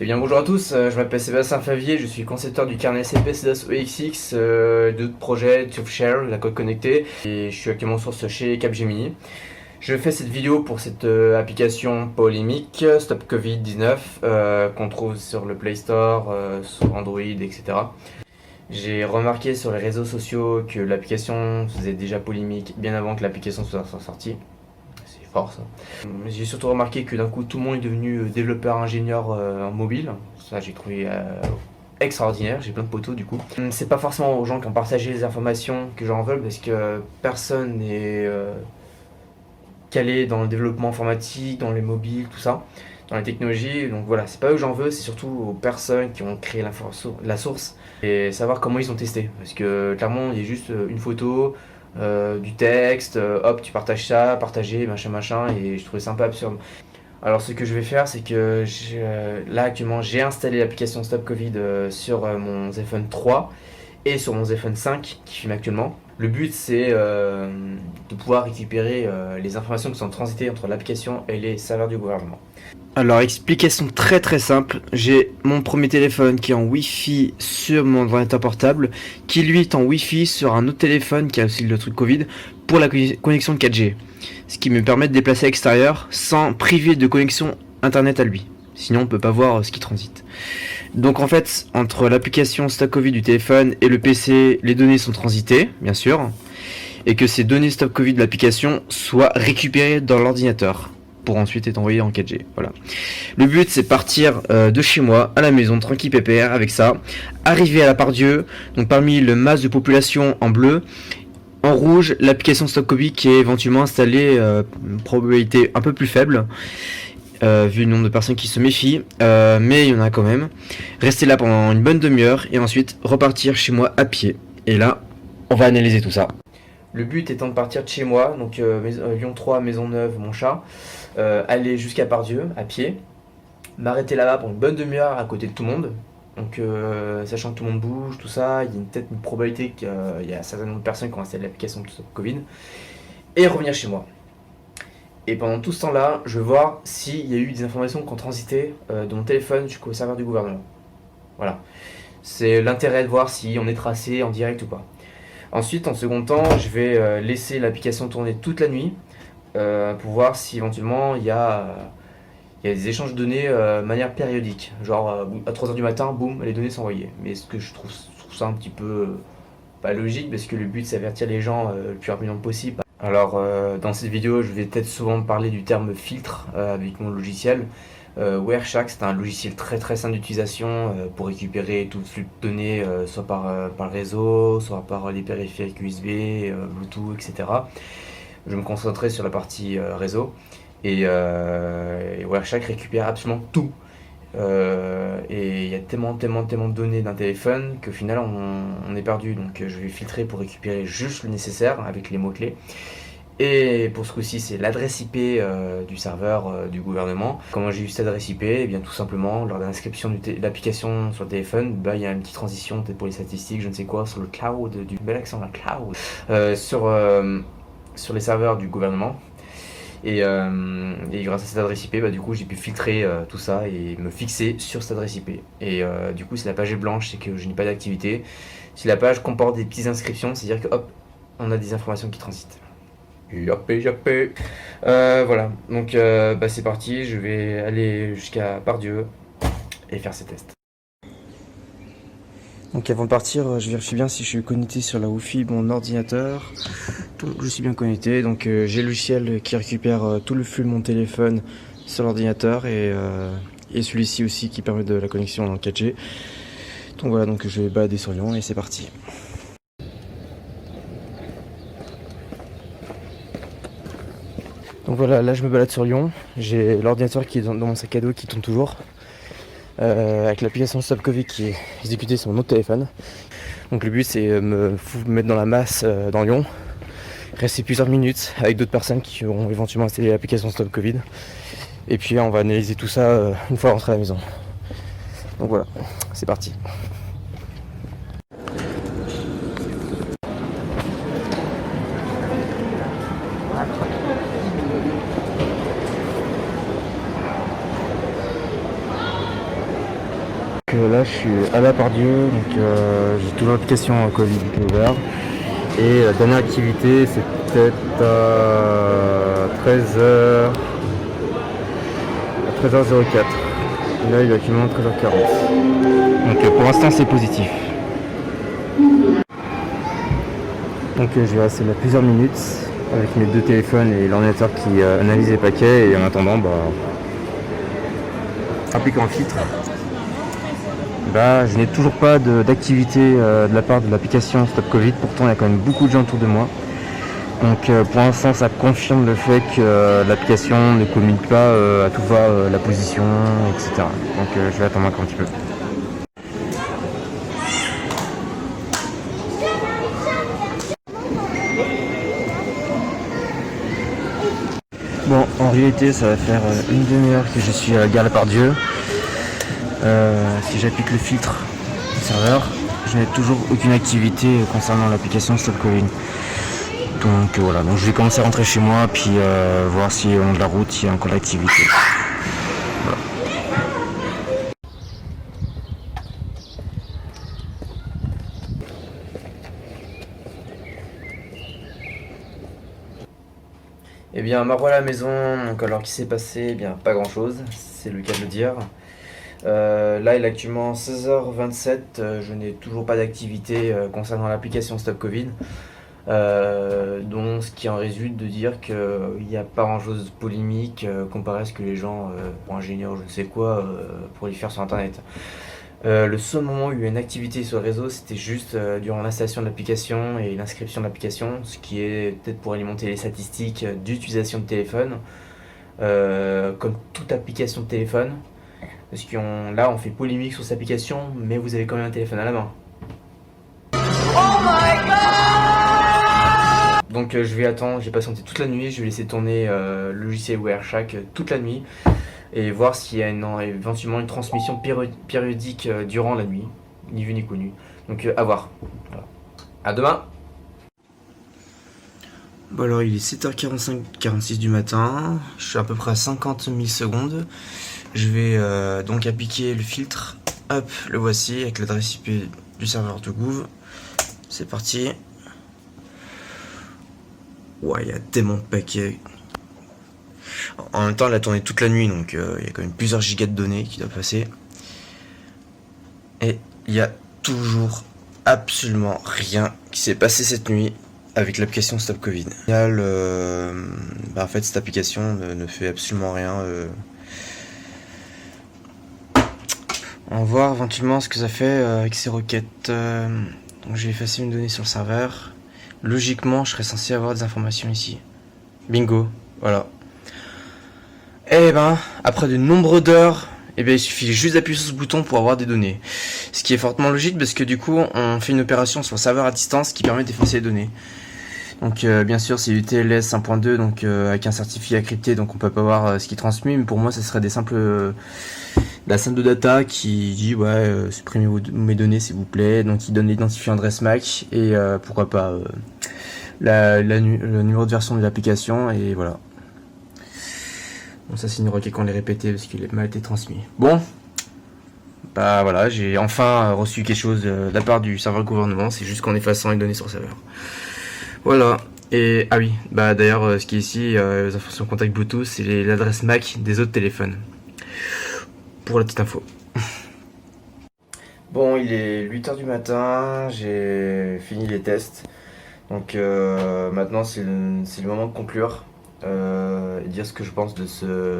Eh bien bonjour à tous, je m'appelle Sébastien Favier, je suis concepteur du carnet CP CEDAS EXX, d'autres projets, TubeShare, la code connectée, et je suis actuellement source chez Capgemini. Je fais cette vidéo pour cette application polémique Stop Covid-19 qu'on trouve sur le Play Store, sur Android, etc. J'ai remarqué sur les réseaux sociaux que l'application faisait déjà polémique bien avant que l'application soit sortie. C'est fort ça. J'ai surtout remarqué que d'un coup tout le monde est devenu développeur ingénieur en mobile. Ça j'ai trouvé extraordinaire, j'ai plein de potos du coup. C'est pas forcément aux gens qui ont partagé les informations que j'en veux parce que personne n'est calé dans le développement informatique, dans les mobiles, tout ça, dans les technologies. Donc voilà, c'est pas eux que j'en veux, c'est surtout aux personnes qui ont créé la source et savoir comment ils ont testé. Parce que clairement, il y a juste une photo, du texte, hop, tu partages ça, partager, machin, machin, et je trouvais ça un peu absurde. Alors ce que je vais faire, c'est que là actuellement, j'ai installé l'application Stop Covid sur mon iPhone 3 et sur mon iPhone 5 qui filme actuellement. Le but c'est de pouvoir récupérer les informations qui sont transitées entre l'application et les serveurs du gouvernement. Alors explication très simple, j'ai mon premier téléphone qui est en Wi-Fi sur mon ordinateur portable, qui lui est en Wi-Fi sur un autre téléphone qui a aussi le truc Covid pour la connexion 4G. Ce qui me permet de déplacer à l'extérieur sans priver de connexion internet à lui. Sinon on peut pas voir ce qui transite. Donc en fait, entre l'application Stop Covid du téléphone et le PC, les données sont transitées, bien sûr, et que ces données Stop Covid de l'application soient récupérées dans l'ordinateur pour ensuite être envoyées en 4G. Voilà. Le but c'est partir de chez moi à la maison tranquille pépère avec ça, arriver à la Pardieu, donc parmi le masse de population en bleu. En rouge, l'application Stop Covid qui est éventuellement installée, probabilité un peu plus faible, vu le nombre de personnes qui se méfient, mais il y en a quand même. Rester là pendant une bonne demi-heure et ensuite repartir chez moi à pied. Et là, on va analyser tout ça. Le but étant de partir de chez moi, donc Lyon 3, Maisonneuve, mon chat, aller jusqu'à Pardieu à pied, m'arrêter là-bas pour une bonne demi-heure à côté de tout le monde. Donc, sachant que tout le monde bouge, tout ça, il y a peut-être une probabilité qu'il y a un certain nombre de personnes qui ont installé l'application Covid. Et revenir chez moi. Et pendant tout ce temps-là, je vais voir s'il y a eu des informations qui ont transité de mon téléphone jusqu'au serveur du gouvernement. Voilà. C'est l'intérêt de voir si on est tracé en direct ou pas. Ensuite, en second temps, je vais laisser l'application tourner toute la nuit pour voir si éventuellement il y a des échanges de données de manière périodique. Genre à 3h du matin, boum, les données sont envoyées. Mais ce que je trouve ça un petit peu pas logique parce que le but c'est d'avertir les gens le plus rapidement possible. Alors dans cette vidéo, je vais peut-être souvent parler du terme filtre avec mon logiciel. Wireshark, c'est un logiciel très simple d'utilisation pour récupérer tout le flux de données, soit par le réseau, soit par les périphériques USB, Bluetooth, etc. Je vais me concentrer sur la partie réseau. Et Wireshark récupère absolument tout. Et il y a tellement de données d'un téléphone qu'au final on est perdu. Donc je vais filtrer pour récupérer juste le nécessaire avec les mots-clés. Et pour ce coup-ci, c'est l'adresse IP du serveur du gouvernement. Comment j'ai eu cette adresse IP? Eh bien tout simplement, lors de l'inscription de l'application sur le téléphone, il y a une petite transition, peut-être pour les statistiques, je ne sais quoi, sur le cloud, du bel accent, la cloud, sur les serveurs du gouvernement. Et grâce à cette adresse IP, du coup, j'ai pu filtrer tout ça et me fixer sur cette adresse IP. Et du coup, si la page est blanche, c'est que je n'ai pas d'activité. Si la page comporte des petites inscriptions, c'est-à-dire que hop, on a des informations qui transitent. Yappé. Voilà, donc c'est parti, je vais aller jusqu'à Pardieu et faire ces tests. Donc avant de partir, je vérifie bien si je suis connecté sur la Wi-Fi de mon ordinateur. Donc je suis bien connecté, donc j'ai le logiciel qui récupère tout le flux de mon téléphone sur l'ordinateur et celui-ci aussi qui permet de la connexion en 4G. Donc voilà, donc je vais balader sur Lyon et c'est parti. Donc voilà, là je me balade sur Lyon, j'ai l'ordinateur qui est dans mon sac à dos qui tourne toujours. Avec l'application Stop Covid qui est exécutée sur mon autre téléphone. Donc le but c'est me mettre dans la masse dans Lyon, rester plusieurs minutes avec d'autres personnes qui auront éventuellement installé l'application Stop Covid. Et puis on va analyser tout ça une fois rentré à la maison. Donc voilà, c'est parti. Là, je suis à la Pardieu, donc j'ai toujours l'application Covid qui est ouverte. Et la dernière activité, c'était à 13h04. Là, il est actuellement 13h40. Donc pour l'instant, c'est positif. Donc je vais rester là plusieurs minutes avec mes deux téléphones et l'ordinateur qui analyse les paquets. Et en attendant, appliquant un filtre. Je n'ai toujours pas d'activité de la part de l'application Stop Covid. Pourtant, il y a quand même beaucoup de gens autour de moi. Donc pour l'instant, ça confirme le fait que l'application ne communique pas à tout va la position, etc. Donc je vais attendre encore un petit peu. Bon, en réalité, ça va faire une demi-heure que je suis à la gare Pardieu. Si j'applique le filtre du serveur, je n'ai toujours aucune activité concernant l'application Stop Covid. Donc voilà, donc je vais commencer à rentrer chez moi puis voir si au long de la route il y a encore l'activité. Voilà. Eh bien, me revoilà à la maison. Donc alors qu'il s'est passé, eh bien pas grand chose, c'est le cas de le dire. Là, il est actuellement 16h27, je n'ai toujours pas d'activité concernant l'application Stop Covid. Donc ce qui en résulte de dire qu'il n'y a pas grand chose de polémique comparé à ce que les gens, ingénieurs, je ne sais quoi, pourraient faire sur internet. Le seul moment où il y a eu une activité sur le réseau, c'était juste durant l'installation de l'application et l'inscription de l'application, ce qui est peut-être pour alimenter les statistiques d'utilisation de téléphone, comme toute application de téléphone. Parce que là, on fait polémique sur cette application, mais vous avez quand même un téléphone à la main. Oh my god! Donc je vais attendre, j'ai patienté toute la nuit, je vais laisser tourner le logiciel Wireshark toute la nuit et voir s'il y a éventuellement une transmission périodique durant la nuit, ni vu ni connu. Donc à voir. Voilà. À demain! Bon alors il est 7h45-46 du matin, je suis à peu près à 50 millisecondes. Je vais donc appliquer le filtre. Hop, le voici avec l'adresse IP du serveur de Gouv. C'est parti. Ouais, il y a tellement de paquets. En même temps, elle a tourné toute la nuit, donc il y a quand même plusieurs gigas de données qui doivent passer. Et il y a toujours absolument rien qui s'est passé cette nuit avec l'application Stop Covid. En fait, cette application ne fait absolument rien. On va voir éventuellement ce que ça fait avec ces requêtes. Donc j'ai effacé une donnée sur le serveur. Logiquement, je serais censé avoir des informations ici. Bingo, voilà. Et après de nombreuses heures, il suffit juste d'appuyer sur ce bouton pour avoir des données. Ce qui est fortement logique parce que du coup, on fait une opération sur le serveur à distance qui permet d'effacer les données. Donc bien sûr c'est du TLS 1.2, donc avec un certificat crypté, donc on peut pas voir ce qui transmet, mais pour moi ça serait des simples la simple de data qui dit supprimez mes données s'il vous plaît, donc il donne l'identifiant adresse MAC et pourquoi pas le numéro de version de l'application et voilà. Bon ça c'est une requête qu'on les répété parce qu'il a mal été transmis. Bon voilà, j'ai enfin reçu quelque chose de la part du serveur gouvernement, c'est juste qu'en effaçant les données sur le serveur. Voilà, et ah oui, d'ailleurs ce qui est ici, les informations contact Bluetooth, c'est l'adresse MAC des autres téléphones. Pour la petite info. Bon, il est 8h du matin, j'ai fini les tests. Donc maintenant c'est le moment de conclure et dire ce que je pense de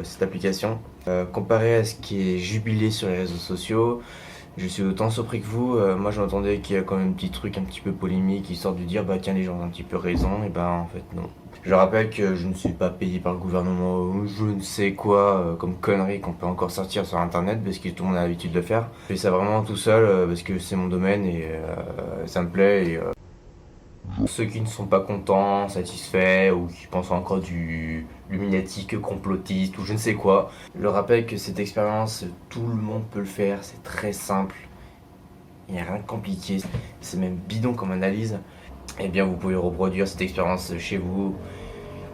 cette application. Comparé à ce qui est jubilé sur les réseaux sociaux, je suis autant surpris que vous. Moi je m'attendais qu'il y a quand même un petit truc un petit peu polémique, histoire de dire tiens les gens ont un petit peu raison, et en fait non. Je rappelle que je ne suis pas payé par le gouvernement ou je ne sais quoi comme conneries qu'on peut encore sortir sur internet parce que tout le monde a l'habitude de le faire. Je fais ça vraiment tout seul parce que c'est mon domaine et ça me plaît. Et, ceux qui ne sont pas contents, satisfaits ou qui pensent encore du luminatique, complotiste ou je ne sais quoi, je rappelle que cette expérience, tout le monde peut le faire, c'est très simple. Il n'y a rien de compliqué, c'est même bidon comme analyse. Eh bien vous pouvez reproduire cette expérience chez vous.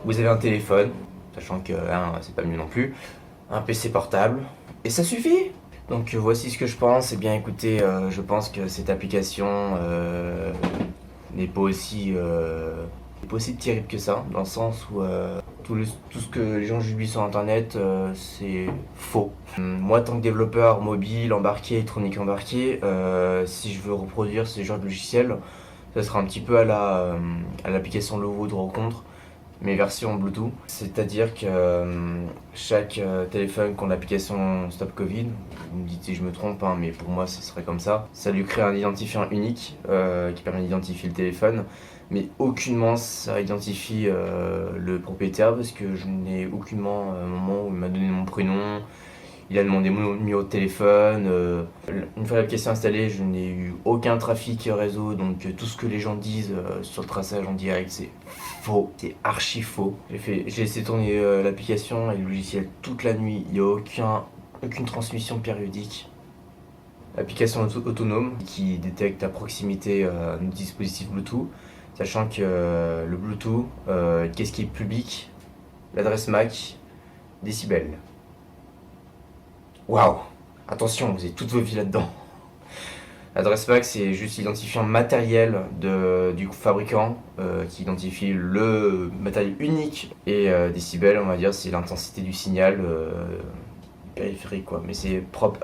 Vous avez un téléphone, sachant que c'est pas mieux non plus, un PC portable, et ça suffit. Donc voici ce que je pense. Eh bien écoutez, je pense que cette application n'est pas aussi terrible que ça, dans le sens où tout ce que les gens publient sur internet, c'est faux. Moi, tant que développeur mobile, embarqué, électronique embarqué, si je veux reproduire ce genre de logiciel, ça sera un petit peu à l'application Lovo de rencontre, mais version Bluetooth. C'est-à-dire que chaque téléphone qui a l'application Stop Covid, vous me dites si je me trompe, hein, mais pour moi ce serait comme ça lui crée un identifiant unique qui permet d'identifier le téléphone, mais aucunement ça identifie le propriétaire, parce que je n'ai aucunement un moment où il m'a donné mon prénom, il a demandé mon numéro de téléphone. Une fois l'application installée, je n'ai eu aucun trafic réseau, donc tout ce que les gens disent sur le traçage en direct, c'est faux, c'est archi faux. J'ai essayé de tourner l'application et le logiciel toute la nuit, il n'y a aucune transmission périodique. Application autonome qui détecte à proximité nos dispositifs Bluetooth, sachant que le Bluetooth, qu'est-ce qui est public? L'adresse MAC, décibels. Waouh! Attention, vous avez toutes vos vies là-dedans. L'adresse MAC, c'est juste l'identifiant matériel du fabricant qui identifie le matériel unique. Et décibels, on va dire, c'est l'intensité du signal périphérique, quoi. Mais c'est propre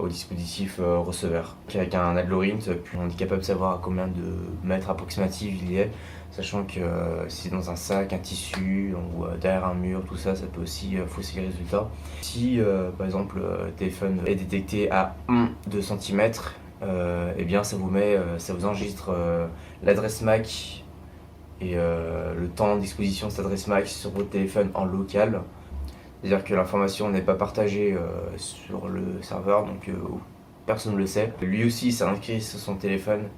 au dispositif receveur. Avec un algorithme, on est capable de savoir à combien de mètres approximatifs il est, sachant que si c'est dans un sac, un tissu ou derrière un mur, tout ça, ça peut aussi fausser les résultats. Si par exemple le téléphone est détecté à 2 cm, eh bien ça vous enregistre l'adresse MAC et le temps d'exposition de cette adresse MAC sur votre téléphone en local. C'est-à-dire que l'information n'est pas partagée sur le serveur, donc personne ne le sait. Lui aussi, ça inscrit sur son téléphone,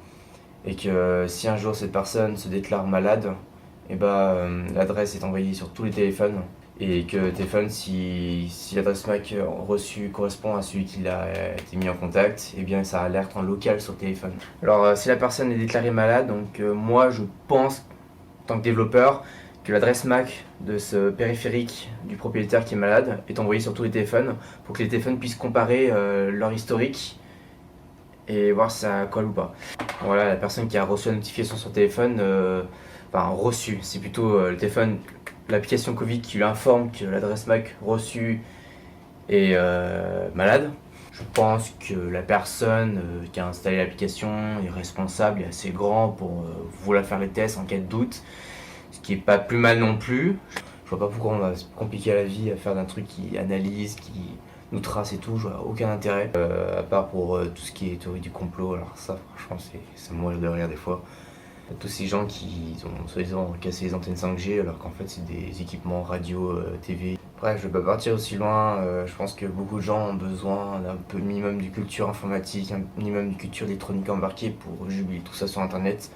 et que si un jour cette personne se déclare malade, et l'adresse est envoyée sur tous les téléphones, et que le téléphone, si l'adresse MAC reçue correspond à celui qui a été mis en contact, et bien ça alerte en local sur le téléphone. Alors si la personne est déclarée malade, donc moi je pense, en tant que développeur, que l'adresse MAC de ce périphérique du propriétaire qui est malade est envoyée sur tous les téléphones pour que les téléphones puissent comparer leur historique et voir si ça colle ou pas. Voilà, la personne qui a reçu la notification sur son téléphone, reçu, c'est plutôt le téléphone, l'application Covid qui lui informe que l'adresse MAC reçue est malade. Je pense que la personne qui a installé l'application est responsable et assez grand pour vouloir faire les tests en cas de doute, ce qui est pas plus mal non plus. Je vois pas pourquoi on va se compliquer la vie à faire d'un truc qui analyse, qui nous trace et tout, je vois aucun intérêt, à part pour tout ce qui est théorie du complot. Alors ça, franchement, ça me mourir de rire des fois. Tous ces gens qui ont soi-disant cassé les antennes 5G alors qu'en fait c'est des équipements radio, TV. Bref, je vais pas partir aussi loin, je pense que beaucoup de gens ont besoin d'un peu minimum de culture informatique, un minimum de culture électronique embarquée pour jubiler tout ça sur internet.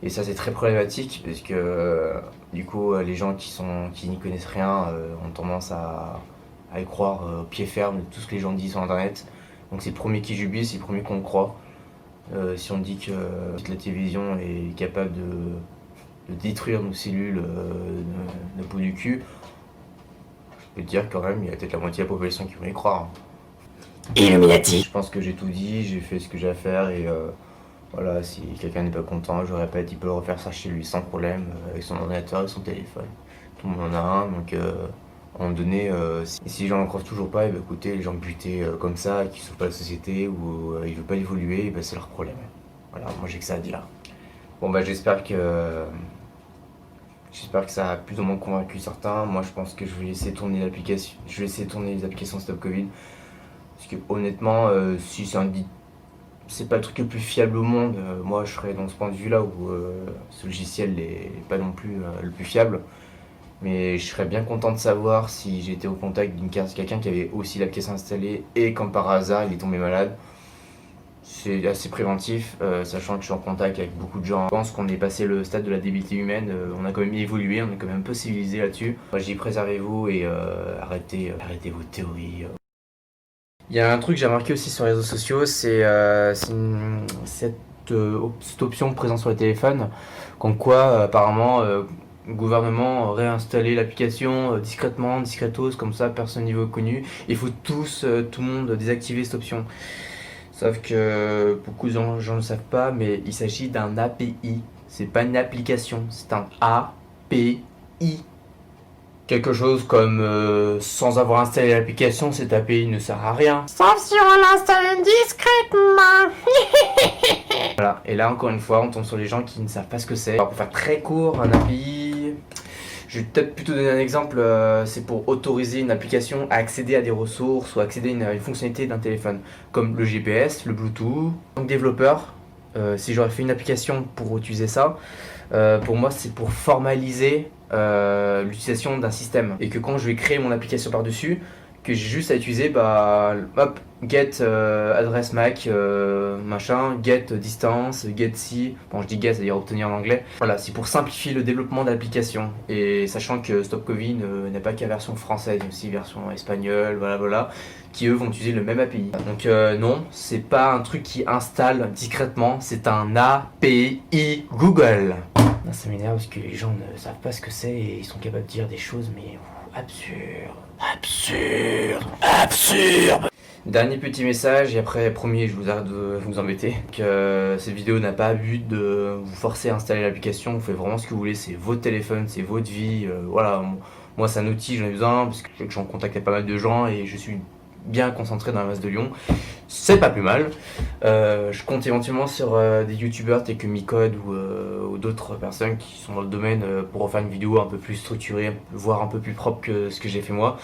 Et ça c'est très problématique parce que du coup les gens qui n'y connaissent rien ont tendance à y croire au pied ferme de tout ce que les gens disent sur internet. Donc c'est le premier qui jubile, c'est le premier qu'on croit. Si on dit que la télévision est capable de détruire nos cellules, nos peaux du cul, je peux te dire quand même, il y a peut-être la moitié de la population qui vont y croire. Illuminati. Je pense que j'ai tout dit, j'ai fait ce que j'ai à faire et voilà, si quelqu'un n'est pas content, je répète, il peut le refaire ça chez lui sans problème, avec son ordinateur et son téléphone. Tout le monde en a un, donc à un moment donné, si les gens n'en croient toujours pas, écoutez, les gens butés comme ça, qui ne sauvent pas la société ou ils ne veulent pas évoluer, c'est leur problème. Voilà, moi j'ai que ça à dire. Bon j'espère que ça a plus ou moins convaincu certains. Moi je pense que je vais essayer de tourner les applications Stop Covid. Parce que honnêtement, si c'est pas le truc le plus fiable au monde, moi je serais dans ce point de vue là où ce logiciel n'est pas non plus le plus fiable. Mais je serais bien content de savoir si j'ai été au contact quelqu'un qui avait aussi l'application installée et comme par hasard il est tombé malade. C'est assez préventif, sachant que je suis en contact avec beaucoup de gens. Je pense qu'on est passé le stade de la débilité humaine, on a quand même évolué, on est quand même un peu civilisé là-dessus. Moi je dis préservez-vous et arrêtez vos théories. Il y a un truc que j'ai remarqué aussi sur les réseaux sociaux, c'est cette option présente sur le téléphone, comme quoi apparemment le gouvernement réinstaller l'application discrètement, discretos, comme ça, personne n'y veut connu. Il faut tout le monde désactiver cette option. Sauf que beaucoup de gens ne le savent pas, mais il s'agit d'un API. C'est pas une application, c'est un API. Quelque chose comme sans avoir installé l'application, cette API ne sert à rien. Sauf si on l'installe discrètement. Voilà, et là encore une fois, on tombe sur les gens qui ne savent pas ce que c'est. Alors pour faire très court, un API, je vais peut-être plutôt donner un exemple, c'est pour autoriser une application à accéder à des ressources ou accéder à une fonctionnalité d'un téléphone, comme le GPS, le Bluetooth. Donc développeur, si j'aurais fait une application pour utiliser ça, pour moi c'est pour formaliser l'utilisation d'un système. Et que quand je vais créer mon application par-dessus, que j'ai juste à utiliser, hop, get adresse MAC, machin, get distance, get si, bon je dis get, c'est-à-dire obtenir en anglais. Voilà, c'est pour simplifier le développement d'applications. Et sachant que Stop Covid n'a pas qu'à version française, il y a aussi version espagnole, voilà, qui eux vont utiliser le même API. Donc non, c'est pas un truc qui installe discrètement, c'est un API Google. Ça m'énerve parce que les gens ne savent pas ce que c'est et ils sont capables de dire des choses mais absurde. Dernier petit message et après promis je vous arrête de vous embêter. Cette vidéo n'a pas but de vous forcer à installer l'application, vous faites vraiment ce que vous voulez, c'est votre téléphone, c'est votre vie, voilà. Moi c'est un outil, j'en ai besoin parce que j'en contactais pas mal de gens et je suis bien concentré dans la masse de Lyon. C'est pas plus mal. Je compte éventuellement sur des youtubeurs tels que Micode ou d'autres personnes qui sont dans le domaine pour refaire une vidéo un peu plus structurée, voire un peu plus propre que ce que j'ai fait moi.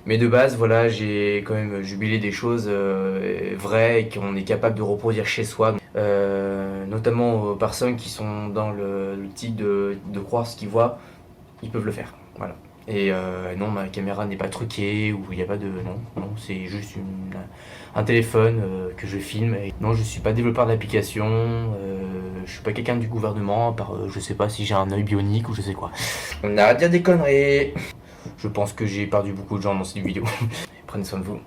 Mais de base, voilà, j'ai quand même jubilé des choses vraies et qu'on est capable de reproduire chez soi. Notamment aux personnes qui sont dans l'optique de croire ce qu'ils voient, ils peuvent le faire. Voilà. Et non, ma caméra n'est pas truquée ou il n'y a pas de... Non, c'est juste un téléphone que je filme. Et non, je suis pas développeur d'application, je suis pas quelqu'un du gouvernement, à part je sais pas si j'ai un œil bionique ou je sais quoi. On arrête de dire des conneries. Je pense que j'ai perdu beaucoup de gens dans cette vidéo. Prenez soin de vous.